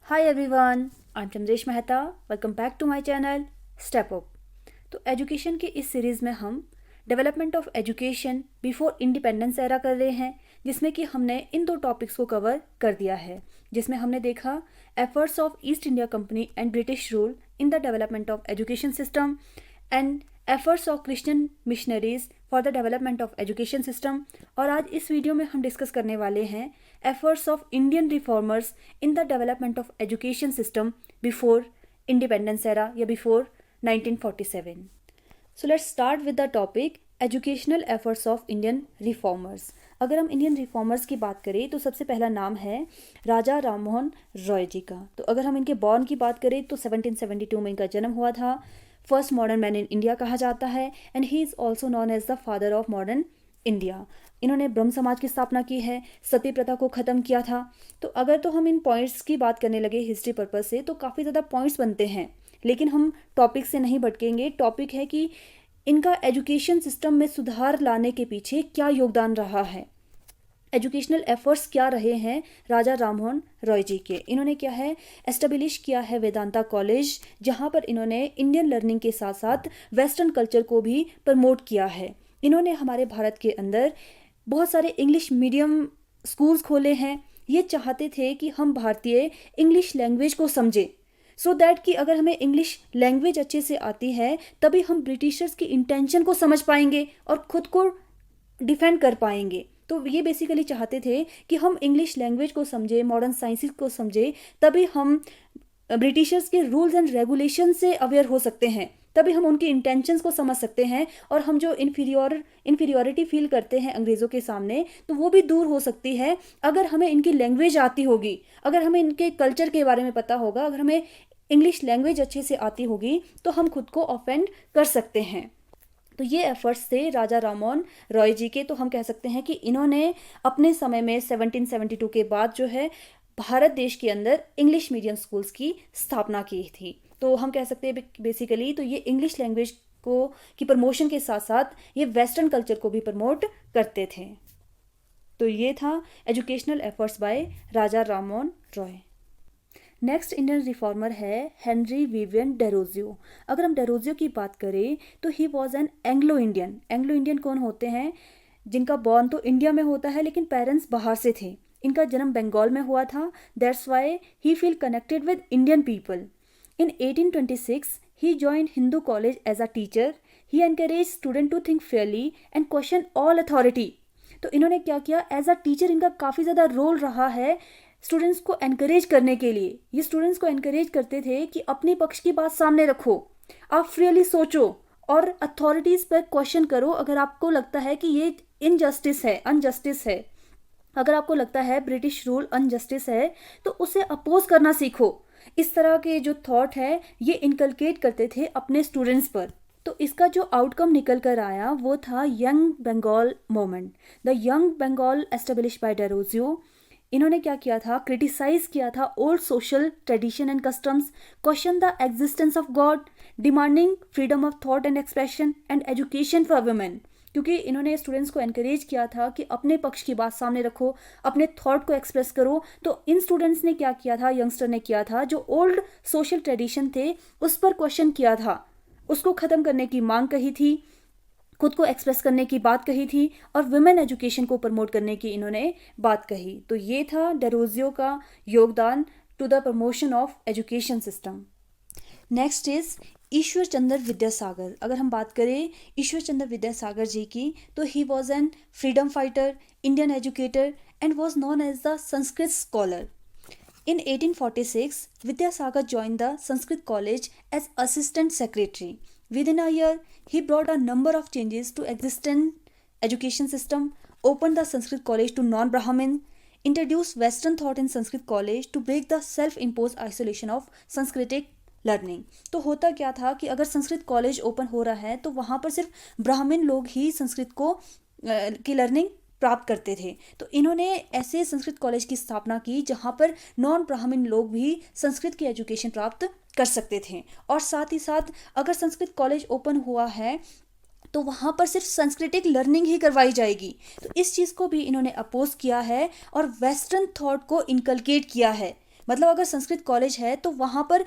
Hi everyone, I'm Chandresh Mehta. Welcome back to my channel step up. तो education की इस series में हम development of education before independence era कर रहे हैं, जिसमें कि हमने इन दो टॉपिक्स को कवर कर दिया है. जिसमें हमने देखा efforts of east India company and British rule in the development of education system and efforts of Christian missionaries for the development of education system. और आज इस वीडियो में हम डिस्कस करने वाले हैं efforts of Indian reformers in the development of education system before independence era या before 1947. So let's start with the topic educational efforts of Indian reformers. अगर हम इंडियन रिफॉर्मर्स की बात करें तो सबसे पहला नाम है राजा राममोहन रॉय जी का. तो अगर हम इनके बॉर्न की बात करें तो 1772 में इनका जन्म हुआ था. First modern man in India कहा जाता है and he is also known as the father of modern India. इन्होंने ब्रह्म समाज की स्थापना की है, सती प्रथा को ख़त्म किया था. तो अगर तो हम इन पॉइंट्स की बात करने लगे हिस्ट्री पर्पस से तो काफ़ी ज़्यादा पॉइंट्स बनते हैं, लेकिन हम टॉपिक से नहीं भटकेंगे. टॉपिक है कि इनका एजुकेशन सिस्टम में सुधार लाने के पीछे क्या योगदान रहा है, एजुकेशनल एफर्ट्स क्या रहे हैं राजा राममोहन रॉय जी के. इन्होंने क्या है एस्टेब्लिश किया है वेदांता कॉलेज, जहाँ पर इन्होंने इंडियन लर्निंग के साथ साथ वेस्टर्न कल्चर को भी प्रमोट किया है. इन्होंने हमारे भारत के अंदर बहुत सारे इंग्लिश मीडियम स्कूल्स खोले हैं. ये चाहते थे कि हम भारतीय इंग्लिश लैंग्वेज को समझें, सो दैट कि अगर हमें इंग्लिश लैंग्वेज अच्छे से आती है तभी हम ब्रिटिशर्स की इंटेंशन को समझ पाएंगे और खुद को डिफेंड कर पाएंगे. तो ये बेसिकली चाहते थे कि हम इंग्लिश लैंग्वेज को समझें, मॉडर्न साइंसेस को समझें, तभी हम ब्रिटिशर्स के रूल्स एंड रेगुलेशन से अवेयर हो सकते हैं, तभी हम उनकी इंटेंशंस को समझ सकते हैं और हम जो इन्फीरियोरिटी फील करते हैं अंग्रेज़ों के सामने तो वो भी दूर हो सकती है अगर हमें इनकी लैंग्वेज आती होगी, अगर हमें इनके कल्चर के बारे में पता होगा, अगर हमें इंग्लिश लैंग्वेज अच्छे से आती होगी तो हम खुद को ऑफेंड कर सकते हैं. तो ये एफर्ट्स थे राजा राममोहन रॉय जी के. तो हम कह सकते हैं कि इन्होंने अपने समय में 1772 के बाद जो है भारत देश के अंदर इंग्लिश मीडियम स्कूल्स की स्थापना की थी. तो हम कह सकते हैं बेसिकली तो ये इंग्लिश लैंग्वेज को की प्रमोशन के साथ साथ ये वेस्टर्न कल्चर को भी प्रमोट करते थे. तो ये था educational efforts bye Raja Rammohan Roy. Next Indian reformer है हेनरी विवियन डेरोजियो. अगर हम डेरोजियो की बात करें तो he was an Anglo Indian. Anglo Indian कौन होते हैं? जिनका बॉर्न तो इंडिया में होता है लेकिन पेरेंट्स बाहर से थे. इनका जन्म बंगाल में हुआ था. That's why he feel connected with Indian people. In 1826, he joined Hindu College as a teacher. He encouraged students to think fairly and question all authority. तो इन्होंने क्या किया एज अ टीचर, इनका काफ़ी ज़्यादा रोल रहा है स्टूडेंट्स को एनकरेज करने के लिए. ये स्टूडेंट्स को एनकरेज करते थे कि अपने पक्ष की बात सामने रखो, आप फ्रीली सोचो और अथॉरिटीज़ पर क्वेश्चन करो. अगर आपको लगता है कि ये इनजस्टिस है, अनजस्टिस है, अगर आपको लगता है ब्रिटिश रूल अनजस्टिस है तो उसे अपोज करना सीखो. इस तरह के जो थॉट है ये इनकलकेट करते थे अपने स्टूडेंट्स पर. तो इसका जो आउटकम निकल कर आया वो था young Bengal movement. The young Bengal establish by Derozio. इन्होंने क्या किया था, क्रिटिसाइज किया था old social tradition and customs, question the existence of God, demanding freedom of thought and expression and education for women. क्योंकि इन्होंने स्टूडेंट्स को एनकरेज किया था कि अपने पक्ष की बात सामने रखो, अपने थॉट को एक्सप्रेस करो. तो इन स्टूडेंट्स ने क्या किया था, यंगस्टर ने किया था, जो ओल्ड सोशल ट्रेडिशन थे उस पर क्वेश्चन किया था, उसको ख़त्म करने की मांग कही थी, खुद को एक्सप्रेस करने की बात कही थी और वुमेन एजुकेशन को प्रमोट करने की इन्होंने बात कही. तो ये था डेरोजियो का योगदान to the promotion of education system. Next is Ishwar Chandra Vidyasagar. अगर हम बात करें ईश्वर चंद्र विद्यासागर जी की तो he was an freedom fighter, Indian educator and was known as the Sanskrit scholar. In 1846, Vidyasagar joined the Sanskrit College as assistant secretary. Within a year, he brought a number of changes to existing education system, opened the Sanskrit College to non-Brahmin, introduced Western thought in Sanskrit College to break the self-imposed isolation of Sanskritic learning. तो होता क्या था कि अगर Sanskrit college open हो रहा है तो वहाँ पर सिर्फ ब्राह्मण लोग ही संस्कृत को की लर्निंग प्राप्त करते थे. तो इन्होंने ऐसे संस्कृत कॉलेज की स्थापना की जहाँ पर नॉन ब्राह्मण लोग भी संस्कृत की एजुकेशन प्राप्त कर सकते थे. और साथ ही साथ अगर संस्कृत कॉलेज ओपन हुआ है तो वहाँ पर सिर्फ संस्कृतिक लर्निंग ही करवाई जाएगी. तो इस चीज़ को भी इन्होंने अपोज किया है और वेस्टर्न थॉट को इनकलकेट किया है. मतलब अगर संस्कृत कॉलेज है तो वहाँ पर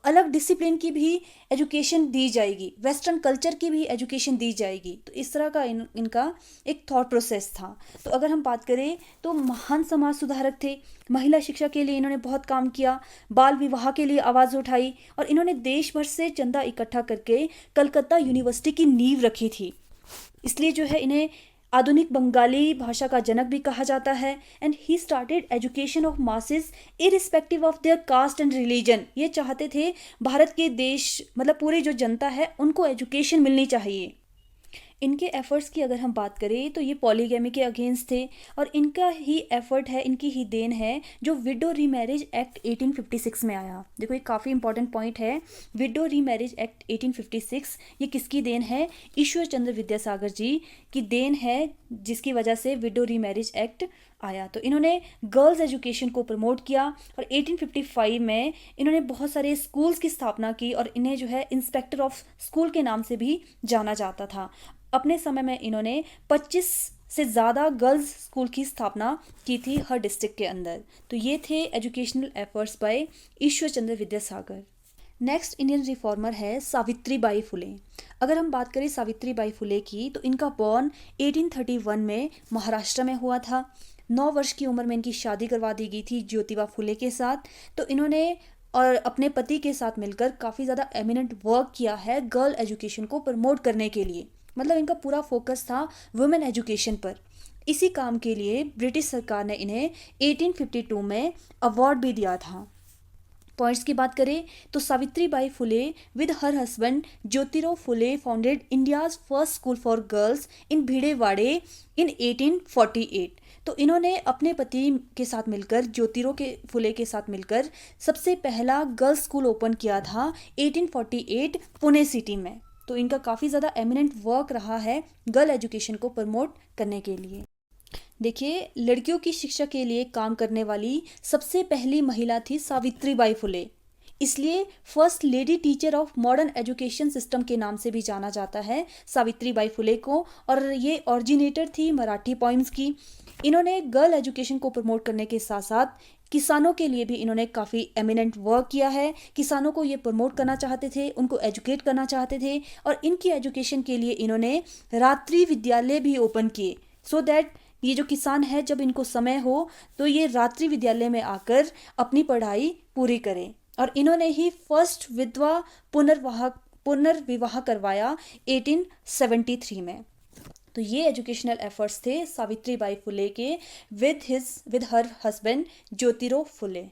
अलग डिसिप्लिन की भी एजुकेशन दी जाएगी, वेस्टर्न कल्चर की भी एजुकेशन दी जाएगी। तो इस तरह का इनका एक थॉट प्रोसेस था। तो अगर हम बात करें तो महान समाज सुधारक थे, महिला शिक्षा के लिए इन्होंने बहुत काम किया, बाल विवाह के लिए आवाज़ उठाई और इन्होंने देश भर से चंदा इकट्ठा करके कलकत्ता यूनिवर्सिटी की नींव रखी थी। इसलिए जो है इन्हें आधुनिक बंगाली भाषा का जनक भी कहा जाता है। And he started education of masses irrespective of their caste and religion. ये चाहते थे भारत के देश मतलब पूरी जो जनता है उनको एजुकेशन मिलनी चाहिए। इनके एफर्ट्स की अगर हम बात करें तो ये पॉलीगैमी के अगेंस्ट थे और इनका ही एफर्ट है, इनकी ही देन है जो विडो रीमैरिज एक्ट 1856 में आया। देखो ये काफ़ी इंपॉर्टेंट पॉइंट है। विडो रीमैरिज एक्ट 1856 ये किसकी देन है? ईश्वर चंद्र विद्यासागर जी की देन है, जिसकी वजह से विडो रीमैरिज एक्ट आया। तो इन्होंने गर्ल्स एजुकेशन को प्रमोट किया और 1855 में इन्होंने बहुत सारे स्कूल्स की स्थापना की और इन्हें जो है इंस्पेक्टर ऑफ स्कूल के नाम से भी जाना जाता था। अपने समय में इन्होंने 25 से ज़्यादा गर्ल्स स्कूल की स्थापना की थी हर डिस्ट्रिक्ट के अंदर। तो ये थे एजुकेशनल एफर्ट्स बाय ईश्वर Chandra Vidyasagar. Next Indian reformer है सावित्री बाई फुले। अगर हम बात करें सावित्री बाई फुले की तो इनका बॉर्न 1831 में महाराष्ट्र में हुआ था। 9 वर्ष की उम्र में इनकी शादी करवा दी गई थी ज्योतिबा फुले के साथ। तो इन्होंने और अपने पति के साथ मिलकर काफ़ी ज़्यादा एमिनेंट वर्क किया है गर्ल एजुकेशन को प्रमोट करने के लिए। मतलब इनका पूरा फोकस था वुमेन एजुकेशन पर। इसी काम के लिए ब्रिटिश सरकार ने इन्हें 1852 में अवार्ड भी दिया था। पॉइंट्स की बात करें तो Savitri Bai Phule with her husband Jyotirao Phule founded India's first school for girls in Bhidewada in 1848। तो इन्होंने अपने पति के साथ मिलकर ज्योतिराव के फुले के साथ मिलकर सबसे पहला गर्ल्स स्कूल ओपन किया था 1848 पुणे सिटी में। तो इनका काफ़ी ज़्यादा एमिनेंट वर्क रहा है गर्ल एजुकेशन को प्रमोट करने के लिए। देखिए लड़कियों की शिक्षा के लिए काम करने वाली सबसे पहली महिला थी सावित्री बाई फुले, इसलिए first lady teacher of modern education system के नाम से भी जाना जाता है सावित्री बाई फुले को। और ये ऑरिजिनेटर थी मराठी पोइम्स की। इन्होंने गर्ल एजुकेशन को प्रमोट करने के साथ साथ किसानों के लिए भी इन्होंने काफ़ी एमिनेंट वर्क किया है। किसानों को ये प्रमोट करना चाहते थे, उनको एजुकेट करना चाहते थे और इनकी एजुकेशन के लिए इन्होंने रात्रि विद्यालय भी ओपन किए, सो दैट ये जो किसान है जब इनको समय हो तो ये रात्रि विद्यालय में आकर अपनी पढ़ाई पूरी करें। और इन्होंने ही फर्स्ट विधवा पुनर्विवाह करवाया 1873 में। तो ये एजुकेशनल एफर्ट्स थे सावित्री बाई फुले के with her husband Jyotirao Phule.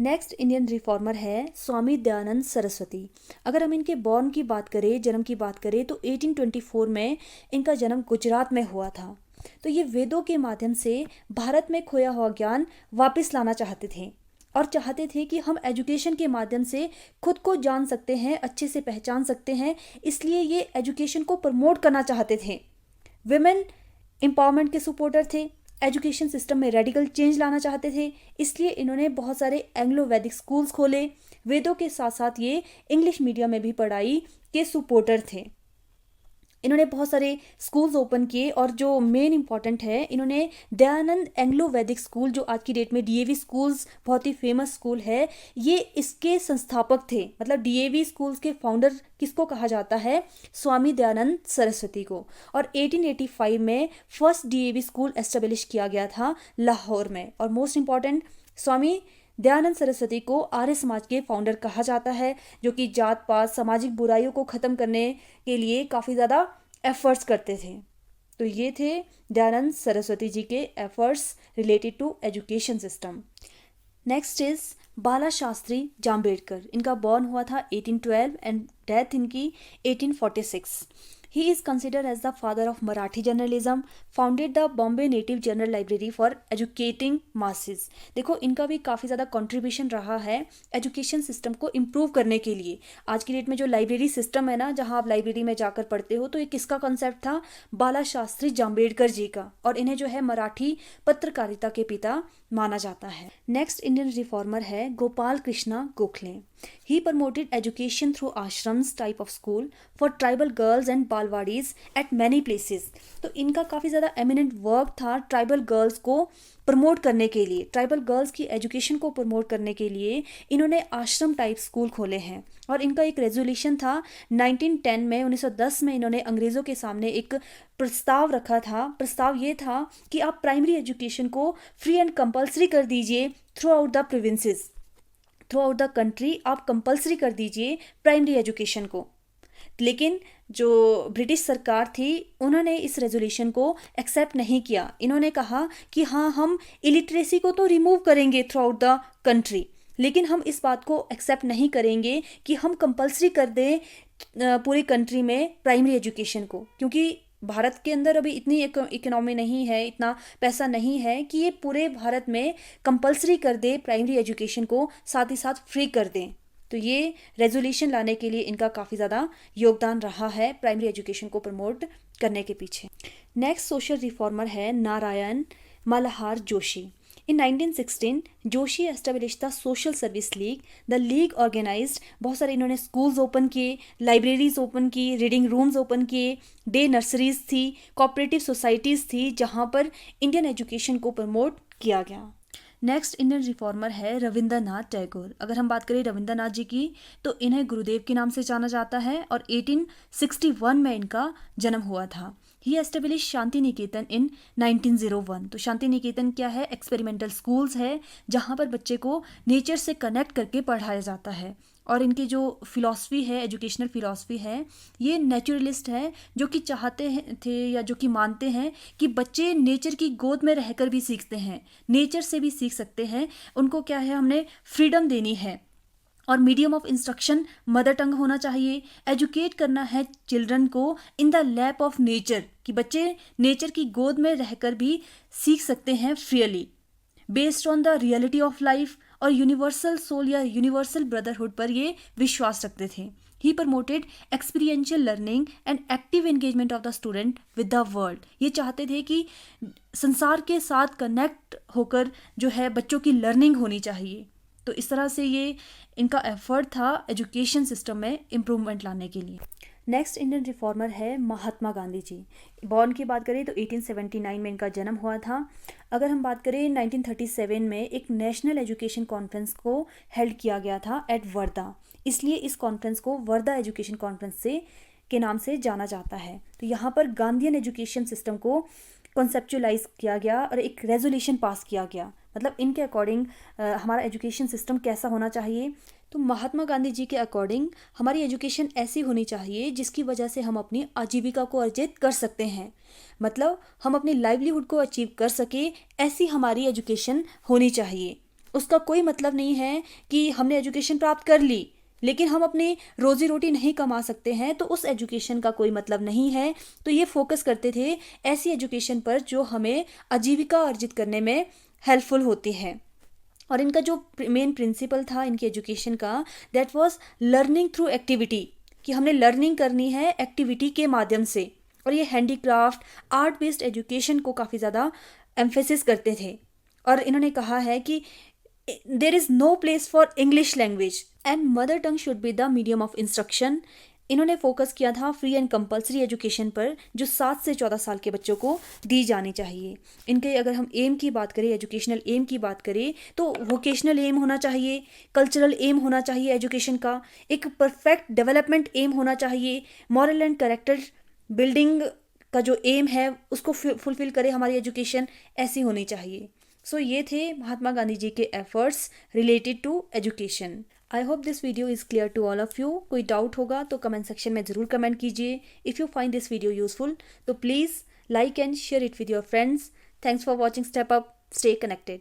Next Indian reformer है स्वामी दयानंद सरस्वती। अगर हम इनके बॉर्न की बात करें, जन्म की बात करें तो 1824 में इनका जन्म गुजरात में हुआ था। तो ये वेदों के माध्यम से भारत में खोया हुआ ज्ञान वापस लाना चाहते थे और चाहते थे कि हम एजुकेशन के माध्यम से खुद को जान सकते हैं, अच्छे से पहचान सकते हैं। इसलिए ये एजुकेशन को प्रमोट करना चाहते थे। विमेन एम्पावरमेंट के सपोर्टर थे, एजुकेशन सिस्टम में रेडिकल चेंज लाना चाहते थे। इसलिए इन्होंने बहुत सारे एंग्लो वैदिक स्कूल्स खोले। वेदों के साथ साथ ये इंग्लिश मीडियम में भी पढ़ाई के सपोर्टर थे। इन्होंने बहुत सारे स्कूल्स ओपन किए और जो मेन इंपॉर्टेंट है, इन्होंने दयानंद एंग्लो वैदिक स्कूल जो आज की डेट में डीएवी स्कूल्स बहुत ही फेमस स्कूल है, ये इसके संस्थापक थे। मतलब डीएवी स्कूल्स के फाउंडर किसको कहा जाता है? स्वामी दयानंद सरस्वती को। और 1885 में फर्स्ट डीएवी स्कूल एस्टेब्लिश किया गया था लाहौर में। और मोस्ट इंपॉर्टेंट, स्वामी दयानंद सरस्वती को आर्य समाज के फाउंडर कहा जाता है, जो कि जात पात सामाजिक बुराइयों को ख़त्म करने के लिए काफ़ी ज़्यादा एफर्ट्स करते थे। तो ये थे दयानंद सरस्वती जी के efforts related to education system. Next is Bala Shastri Jambhekar. इनका बॉर्न हुआ था 1812 एंड डेथ इनकी 1846। He is considered as the father of Marathi journalism, founded the Bombay Native Journal Library for educating masses। देखो इनका भी काफ़ी ज़्यादा कंट्रीब्यूशन रहा है एजुकेशन सिस्टम को इम्प्रूव करने के लिए। आज की डेट में जो लाइब्रेरी सिस्टम है ना, जहाँ आप लाइब्रेरी में जाकर पढ़ते हो, तो ये किसका कंसेप्ट था? बाला शास्त्री जाम्बेडकर जी का। और इन्हें जो है मराठी पत्रकारिता के पिता माना जाता है। नेक्स्ट इंडियन रिफॉर्मर है Gopal Krishna Gokhale. He promoted education through ashrams type of school for tribal girls and balwadis at many places। तो इनका काफ़ी ज़्यादा एमिनेंट वर्क था ट्राइबल गर्ल्स को प्रमोट करने के लिए, ट्राइबल गर्ल्स की एजुकेशन को प्रमोट करने के लिए इन्होंने आश्रम टाइप स्कूल खोले हैं। और इनका एक रेजोल्यूशन था 1910 में, 1910 में इन्होंने अंग्रेज़ों के सामने एक प्रस्ताव रखा था। प्रस्ताव ये था कि आप प्राइमरी एजुकेशन को फ्री एंड कंपल्सरी कर दीजिए through out the provinces, through out the country आप कंपल्सरी कर दीजिए प्राइमरी एजुकेशन को। लेकिन जो ब्रिटिश सरकार थी उन्होंने इस रेजोल्यूशन को एक्सेप्ट नहीं किया। इन्होंने कहा कि हाँ, हम इलिटरेसी को तो रिमूव करेंगे थ्रू आउट द कंट्री, लेकिन हम इस बात को एक्सेप्ट नहीं करेंगे कि हम कंपल्सरी कर दें पूरी कंट्री में प्राइमरी एजुकेशन को, क्योंकि भारत के अंदर अभी इतनी इकोनॉमी नहीं है, इतना पैसा नहीं है कि ये पूरे भारत में कंपल्सरी कर दे प्राइमरी एजुकेशन को, साथ ही साथ फ्री कर दें। तो ये रेजोल्यूशन लाने के लिए इनका काफ़ी ज़्यादा योगदान रहा है प्राइमरी एजुकेशन को प्रमोट करने के पीछे। नेक्स्ट सोशल रिफॉर्मर है Narayan Malhar Joshi. In 1916, Joshi establish the social service league. The league organised बहुत सारे इन्होंने स्कूल्स ओपन किए, लाइब्रेरीज ओपन की, रीडिंग रूम्स ओपन किए, डे नर्सरीज थी, कोऑपरेटिव सोसाइटीज़ थी जहाँ पर इंडियन एजुकेशन को प्रमोट किया गया। नेक्स्ट इंडियन रिफॉर्मर है रविंद्रनाथ टैगोर। अगर हम बात करें रविंद्रनाथ जी की तो इन्हें गुरुदेव के नाम से जाना जाता है और 1861 में इनका जन्म हुआ था। ही एस्टेब्लिश शांति निकेतन इन 1901। तो शांति निकेतन क्या है? एक्सपेरिमेंटल स्कूल्स है जहाँ पर बच्चे को नेचर से कनेक्ट करके पढ़ाया जाता है। और इनकी जो फिलॉसफी है, एजुकेशनल फिलॉसफी है, ये नेचुरलिस्ट है, जो कि चाहते थे या जो कि मानते हैं कि बच्चे नेचर की गोद में रहकर भी सीखते हैं, नेचर से भी सीख सकते हैं। उनको क्या है, हमने फ्रीडम देनी है। और medium of instruction mother tongue होना चाहिए। एजुकेट करना है चिल्ड्रन को in the lap of nature, कि बच्चे नेचर की गोद में रहकर भी सीख सकते हैं freely, based on the reality of life. और यूनिवर्सल सोल या यूनिवर्सल ब्रदरहुड पर ये विश्वास रखते थे। He promoted experiential learning and active engagement of the student with the world. ये चाहते थे कि संसार के साथ कनेक्ट होकर जो है बच्चों की लर्निंग होनी चाहिए। तो इस तरह से ये इनका एफर्ट था एजुकेशन सिस्टम में इम्प्रूवमेंट लाने के लिए। नेक्स्ट इंडियन रिफॉर्मर है महात्मा गांधी जी। बॉर्न की बात करें तो 1879 में इनका जन्म हुआ था। अगर हम बात करें 1937 में एक नेशनल एजुकेशन कॉन्फ्रेंस को हेल्ड किया गया था एट वर्धा, इसलिए इस कॉन्फ्रेंस को वर्धा एजुकेशन कॉन्फ्रेंस से के नाम से जाना जाता है। तो यहाँ पर गांधीयन एजुकेशन सिस्टम को कॉन्सेप्चुलाइज किया गया और एक रेजोल्यूशन पास किया गया, मतलब इनके अकॉर्डिंग हमारा एजुकेशन सिस्टम कैसा होना चाहिए। तो महात्मा गांधी जी के अकॉर्डिंग हमारी एजुकेशन ऐसी होनी चाहिए जिसकी वजह से हम अपनी आजीविका को अर्जित कर सकते हैं, मतलब हम अपनी लाइवलीहुड को अचीव कर सके, ऐसी हमारी एजुकेशन होनी चाहिए। उसका कोई मतलब नहीं है कि हमने एजुकेशन प्राप्त कर ली लेकिन हम अपनी रोजी रोटी नहीं कमा सकते हैं, तो उस एजुकेशन का कोई मतलब नहीं है। तो ये फोकस करते थे ऐसी एजुकेशन पर जो हमें आजीविका अर्जित करने में हेल्पफुल होती है। और इनका जो मेन प्रिंसिपल था इनकी एजुकेशन का, that was learning through activity, कि हमने लर्निंग करनी है एक्टिविटी के माध्यम से। और ये हैंडीक्राफ्ट, आर्ट बेस्ड एजुकेशन को काफ़ी ज़्यादा एम्फेसिस करते थे। और इन्होंने कहा है कि there is no place for English language and mother tongue should be the medium of instruction. इन्होंने फोकस किया था फ्री एंड कंपल्सरी एजुकेशन पर, जो 7 से 14 साल के बच्चों को दी जानी चाहिए। इनके अगर हम एम की बात करें, एजुकेशनल एम की बात करें, तो वोकेशनल एम होना चाहिए, कल्चरल एम होना चाहिए एजुकेशन का, एक परफेक्ट डेवलपमेंट एम होना चाहिए, मॉरल एंड कैरेक्टर बिल्डिंग का जो एम है उसको फुलफिल करे हमारी एजुकेशन, ऐसी होनी चाहिए। सो ये थे महात्मा गांधी जी के efforts related to education. I hope this video is clear to all of you. कोई डाउट होगा तो कमेंट सेक्शन में ज़रूर कमेंट कीजिए। If you find this video useful तो please like and share it with your friends. Thanks for watching step up. Stay connected.